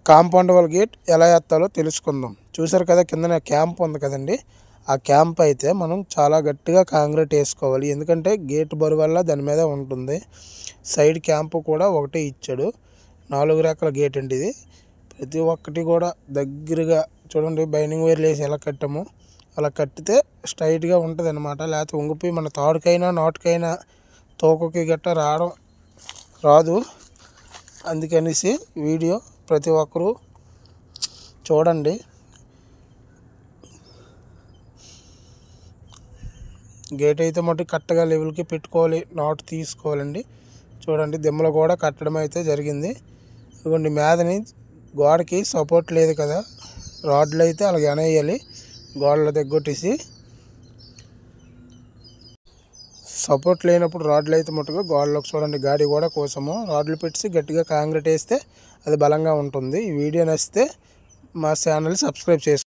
Compound wall gate ఎలా ఎత్తాలో తెలుసుకుందాం. చూసారు కదా, కిందన క్యాంప్ ఉంది కదండి. ఆ క్యాంప్ అయితే మనం చాలా గట్టిగా కాంక్రీట్ వేసుకోవాలి, ఎందుకంటే గేట్ బరువు వల్ల దాని మీద ఉంటుంది. సైడ్ క్యాంపు కూడా ఒకటే ఇచ్చాడు. 4 రేఖల గేట్ అండి ఇది. ప్రతి ఒక్కటి కూడా దగ్గరగా చూడండి, బైండింగ్ వైర్లు వేసి ఎలా కట్టాము అలా కట్టితే స్ట్రైట్గా ఉంటుంది అనమాట. లేకపోతే ఉంగిపోయి మన తాడుకైనా నాటుకైనా తోకకి గట్ట రాదు. అందుకనేసి వీడియో ప్రతి ఒక్కరూ చూడండి. గేట్ అయితే మటు కరెక్ట్గా లెవెల్కి పెట్టుకోవాలి, నాటు తీసుకోవాలండి. చూడండి, దిమ్మలు కూడా కట్టడం అయితే జరిగింది. ఇదిగోండి, మీదని గోడకి సపోర్ట్ లేదు కదా, రాడ్లు అయితే అలాగే అనేయాలి. గోడల దగ్గొట్టేసి సపోర్ట్ లేనప్పుడు రాడ్లు అయితే మటుకు గోడలోకి చూడండి, గాడి కూడా కోసము రాడ్లు పెట్టి గట్టిగా కాంక్రీట్ వేస్తే అది బలంగా ఉంటుంది. ఈ వీడియో నచ్చితే మా ఛానల్ సబ్స్క్రైబ్ చేసుకోండి.